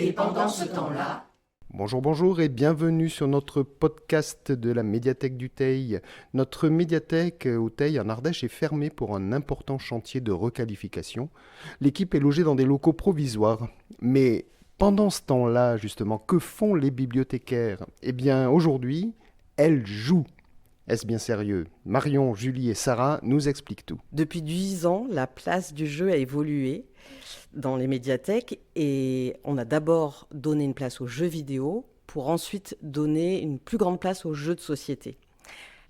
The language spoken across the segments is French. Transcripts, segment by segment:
Et pendant ce temps-là... Bonjour et bienvenue sur notre podcast de la médiathèque du Teil. Notre médiathèque au Teil en Ardèche est fermée pour un important chantier de requalification. L'équipe est logée dans des locaux provisoires. Mais pendant ce temps-là, justement, que font les bibliothécaires ? Eh bien, aujourd'hui, elles jouent. Est-ce bien sérieux ? Marion, Julie et Sarah nous expliquent tout. Depuis 10 ans, la place du jeu a évolué dans les médiathèques et on a d'abord donné une place aux jeux vidéo pour ensuite donner une plus grande place aux jeux de société.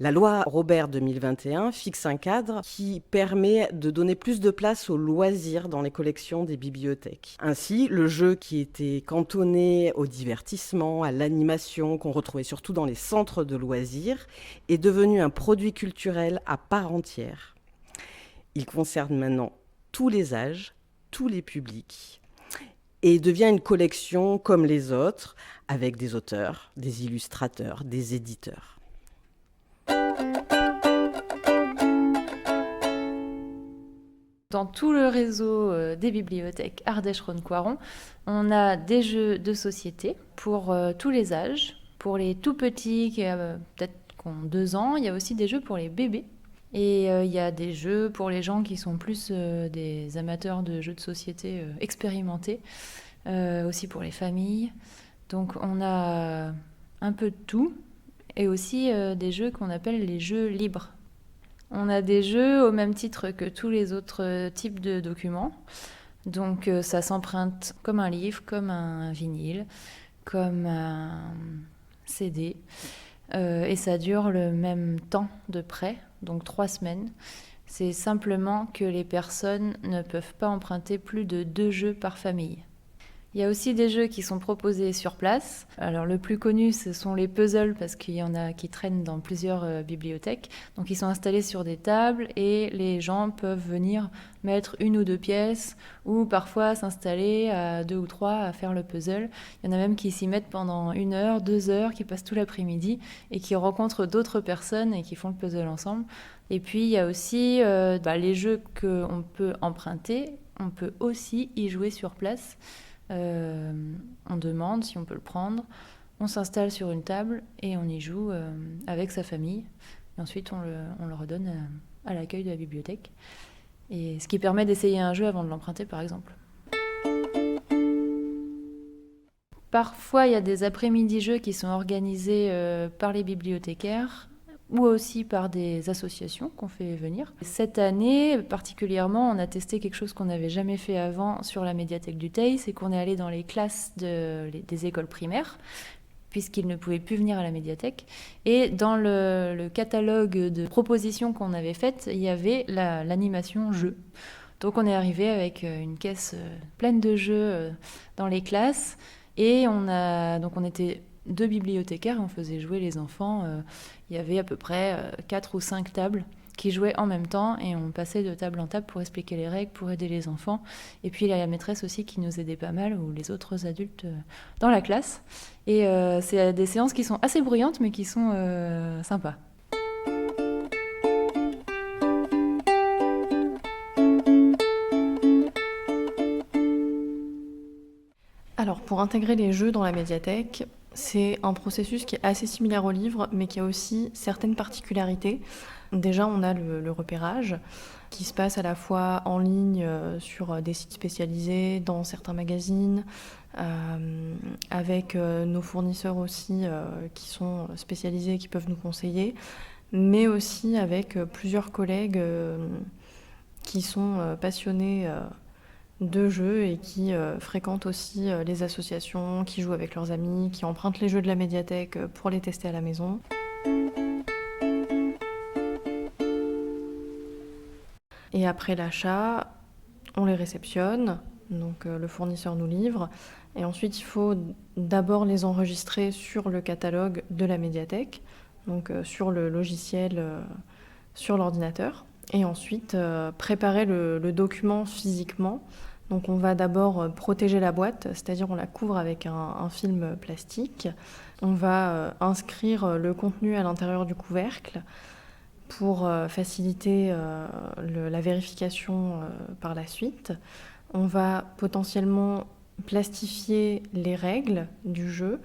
La loi Robert 2021 fixe un cadre qui permet de donner plus de place aux loisirs dans les collections des bibliothèques. Ainsi, le jeu qui était cantonné au divertissement, à l'animation, qu'on retrouvait surtout dans les centres de loisirs, est devenu un produit culturel à part entière. Il concerne maintenant tous les âges, tous les publics, et devient une collection comme les autres, avec des auteurs, des illustrateurs, des éditeurs. Dans tout le réseau des bibliothèques Ardèche-Rhône-Coiron, on a des jeux de société pour tous les âges. Pour les tout petits qui peut-être qui ont 2 ans, il y a aussi des jeux pour les bébés. Et il y a des jeux pour les gens qui sont plus des amateurs de jeux de société expérimentés, aussi pour les familles. Donc on a un peu de tout, et aussi des jeux qu'on appelle les jeux libres. On a des jeux au même titre que tous les autres types de documents. Donc ça s'emprunte comme un livre, comme un vinyle, comme un CD. Et ça dure le même temps de prêt, donc 3 semaines. C'est simplement que les personnes ne peuvent pas emprunter plus de 2 jeux par famille. Il y a aussi des jeux qui sont proposés sur place. Alors le plus connu, ce sont les puzzles, parce qu'il y en a qui traînent dans plusieurs bibliothèques. Donc ils sont installés sur des tables et les gens peuvent venir mettre 1 ou 2 pièces, ou parfois s'installer à 2 ou 3 à faire le puzzle. Il y en a même qui s'y mettent pendant 1 heure, 2 heures, qui passent tout l'après-midi et qui rencontrent d'autres personnes et qui font le puzzle ensemble. Et puis il y a aussi les jeux qu'on peut emprunter. On peut aussi y jouer sur place. On demande si on peut le prendre, on s'installe sur une table et on y joue avec sa famille. Et ensuite on le redonne à l'accueil de la bibliothèque. Et ce qui permet d'essayer un jeu avant de l'emprunter, par exemple. Parfois, il y a des après-midi jeux qui sont organisés par les bibliothécaires ou aussi par des associations qu'on fait venir. Cette année, particulièrement, on a testé quelque chose qu'on n'avait jamais fait avant sur la médiathèque du Teil, c'est qu'on est allé dans les classes des écoles primaires, puisqu'ils ne pouvaient plus venir à la médiathèque. Et dans le catalogue de propositions qu'on avait faites, il y avait l'animation jeu. Donc on est arrivé avec une caisse pleine de jeux dans les classes, et on était 2 bibliothécaires, on faisait jouer les enfants. Il y avait à peu près 4 ou 5 tables qui jouaient en même temps, et on passait de table en table pour expliquer les règles, pour aider les enfants. Et puis il y a la maîtresse aussi qui nous aidait pas mal, ou les autres adultes dans la classe. Et c'est des séances qui sont assez bruyantes, mais qui sont sympas. Alors, pour intégrer les jeux dans la médiathèque, c'est un processus qui est assez similaire au livre, mais qui a aussi certaines particularités. Déjà, on a le repérage, qui se passe à la fois en ligne sur des sites spécialisés, dans certains magazines, avec nos fournisseurs aussi qui sont spécialisés, qui peuvent nous conseiller, mais aussi avec plusieurs collègues qui sont passionnés de jeux et qui fréquentent aussi les associations, qui jouent avec leurs amis, qui empruntent les jeux de la médiathèque pour les tester à la maison. Et après l'achat, on les réceptionne, donc le fournisseur nous livre, et ensuite il faut d'abord les enregistrer sur le catalogue de la médiathèque, donc sur le logiciel, sur l'ordinateur, et ensuite préparer le document physiquement. Donc on va d'abord protéger la boîte, c'est-à-dire on la couvre avec un film plastique. On va inscrire le contenu à l'intérieur du couvercle pour faciliter la vérification par la suite. On va potentiellement plastifier les règles du jeu.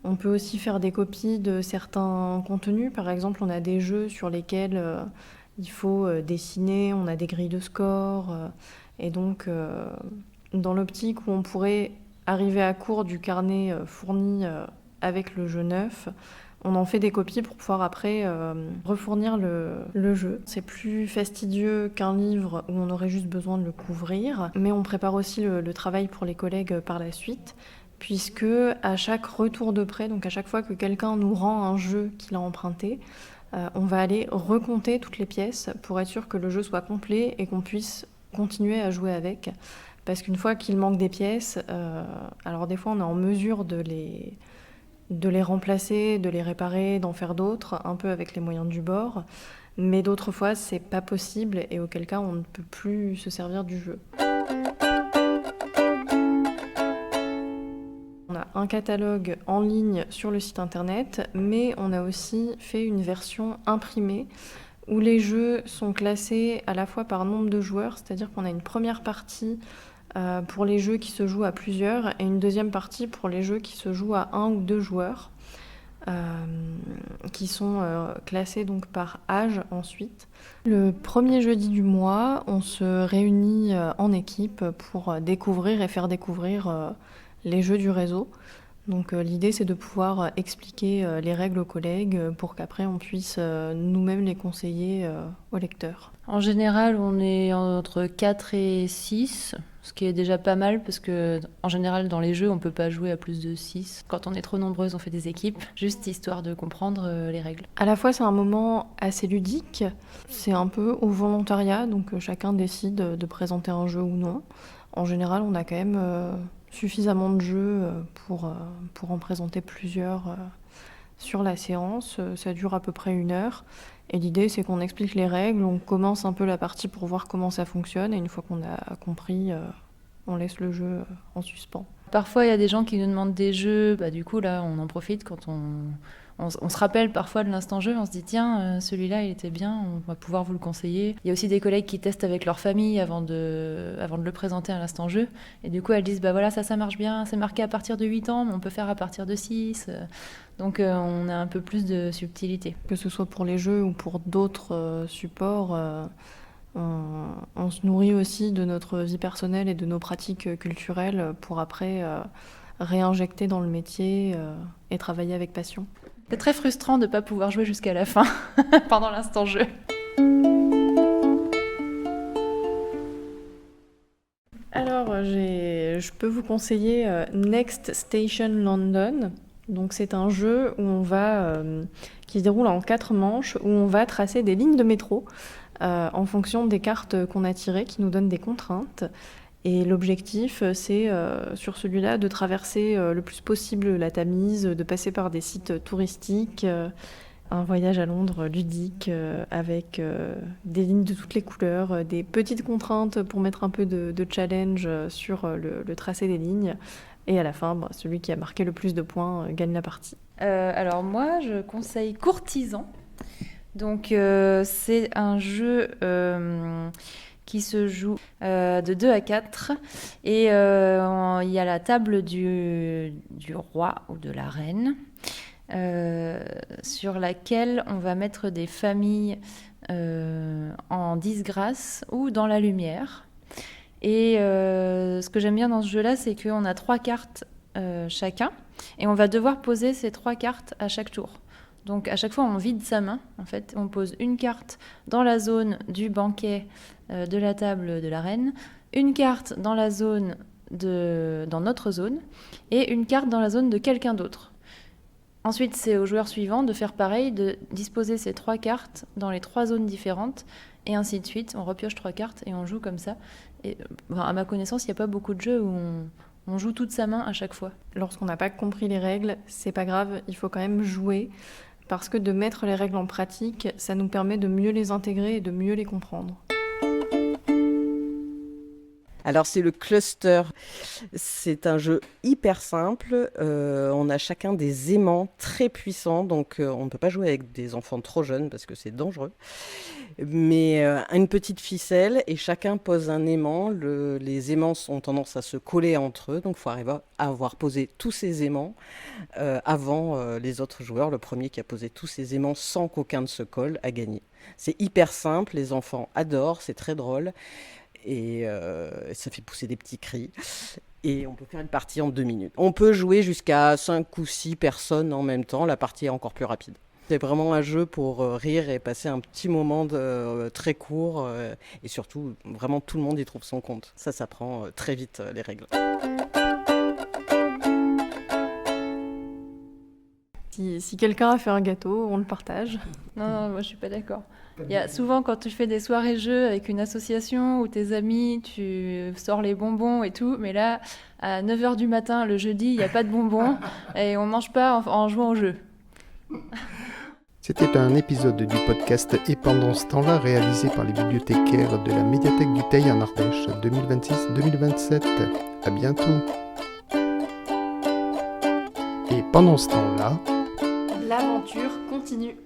On peut aussi faire des copies de certains contenus. Par exemple, on a des jeux sur lesquels il faut dessiner, on a des grilles de score. Et donc, dans l'optique où on pourrait arriver à court du carnet fourni avec le jeu neuf, on en fait des copies pour pouvoir après refournir le jeu. C'est plus fastidieux qu'un livre où on aurait juste besoin de le couvrir, mais on prépare aussi le travail pour les collègues par la suite, puisque à chaque retour de prêt, donc à chaque fois que quelqu'un nous rend un jeu qu'il a emprunté, on va aller recompter toutes les pièces pour être sûr que le jeu soit complet et qu'on puisse continuer à jouer avec. Parce qu'une fois qu'il manque des pièces, alors des fois on est en mesure de les remplacer, de les réparer, d'en faire d'autres, un peu avec les moyens du bord. Mais d'autres fois, c'est pas possible et auquel cas, on ne peut plus se servir du jeu. On a un catalogue en ligne sur le site internet, mais on a aussi fait une version imprimée où les jeux sont classés à la fois par nombre de joueurs, c'est-à-dire qu'on a une première partie pour les jeux qui se jouent à plusieurs et une deuxième partie pour les jeux qui se jouent à 1 ou 2 joueurs, qui sont classés donc par âge ensuite. Le premier jeudi du mois, on se réunit en équipe pour découvrir et faire découvrir les jeux du réseau. Donc l'idée c'est de pouvoir expliquer les règles aux collègues pour qu'après on puisse nous-mêmes les conseiller aux lecteurs. En général, on est entre 4 et 6, ce qui est déjà pas mal parce que en général dans les jeux on peut pas jouer à plus de 6. Quand on est trop nombreuses, on fait des équipes, juste histoire de comprendre les règles. À la fois c'est un moment assez ludique, c'est un peu au volontariat, donc chacun décide de présenter un jeu ou non. En général on a quand même suffisamment de jeux pour en présenter plusieurs sur la séance. Ça dure à peu près 1 heure. Et l'idée, c'est qu'on explique les règles, on commence un peu la partie pour voir comment ça fonctionne. Et une fois qu'on a compris, on laisse le jeu en suspens. Parfois, il y a des gens qui nous demandent des jeux. Du coup, là, on en profite quand on se rappelle parfois de l'instant jeu. On se dit, tiens, celui-là, il était bien, on va pouvoir vous le conseiller. Il y a aussi des collègues qui testent avec leur famille avant de le présenter à l'instant jeu. Et du coup, elles disent, voilà, ça marche bien. C'est marqué à partir de 8 ans, mais on peut faire à partir de 6. Donc, on a un peu plus de subtilité. Que ce soit pour les jeux ou pour d'autres supports, on se nourrit aussi de notre vie personnelle et de nos pratiques culturelles pour après réinjecter dans le métier et travailler avec passion. C'est très frustrant de ne pas pouvoir jouer jusqu'à la fin pendant l'instant jeu. Alors, je peux vous conseiller Next Station London. Donc, c'est un jeu qui se déroule en 4 manches, où on va tracer des lignes de métro en fonction des cartes qu'on a tirées, qui nous donnent des contraintes. Et l'objectif, c'est sur celui-là de traverser le plus possible la Tamise, de passer par des sites touristiques, un voyage à Londres ludique avec des lignes de toutes les couleurs, des petites contraintes pour mettre un peu de challenge sur le tracé des lignes. Et à la fin, celui qui a marqué le plus de points gagne la partie. Alors moi, je conseille Courtisan. Donc c'est un jeu qui se joue de 2 à 4. Et il y a la table du roi ou de la reine, sur laquelle on va mettre des familles en disgrâce ou dans la lumière. Et ce que j'aime bien dans ce jeu-là, c'est qu'on a 3 cartes chacun, et on va devoir poser ces 3 cartes à chaque tour. Donc à chaque fois, on vide sa main. En fait, on pose une carte dans la zone du banquet de la table de la reine, une carte dans la zone dans notre zone, et une carte dans la zone de quelqu'un d'autre. Ensuite, c'est au joueur suivant de faire pareil, de disposer ces 3 cartes dans les 3 zones différentes, et ainsi de suite. On repioche 3 cartes et on joue comme ça. Et à ma connaissance, il n'y a pas beaucoup de jeux où on joue toute sa main à chaque fois. Lorsqu'on n'a pas compris les règles, c'est pas grave, il faut quand même jouer. Parce que de mettre les règles en pratique, ça nous permet de mieux les intégrer et de mieux les comprendre. Alors c'est le cluster. C'est un jeu hyper simple. On a chacun des aimants très puissants, donc on ne peut pas jouer avec des enfants trop jeunes parce que c'est dangereux. Mais une petite ficelle et chacun pose un aimant. Les aimants ont tendance à se coller entre eux, donc il faut arriver à avoir posé tous ces aimants avant les autres joueurs. Le premier qui a posé tous ces aimants sans qu'aucun ne se colle a gagné. C'est hyper simple, les enfants adorent, c'est très drôle. Et ça fait pousser des petits cris. Et on peut faire une partie en 2 minutes. On peut jouer jusqu'à 5 ou 6 personnes en même temps. La partie est encore plus rapide. C'est vraiment un jeu pour rire et passer un petit moment très court. Et surtout, vraiment, tout le monde y trouve son compte. Ça s'apprend très vite, les règles. Si quelqu'un a fait un gâteau, on le partage. Non, moi je suis pas d'accord. Il y a souvent quand tu fais des soirées jeux avec une association ou tes amis, tu sors les bonbons et tout, mais là, à 9h du matin, le jeudi, il n'y a pas de bonbons et on mange pas en jouant au jeu. C'était un épisode du podcast Et pendant ce temps-là, réalisé par les bibliothécaires de la médiathèque du Teil en Ardèche 2026-2027. À bientôt. Et pendant ce temps-là, l'aventure continue.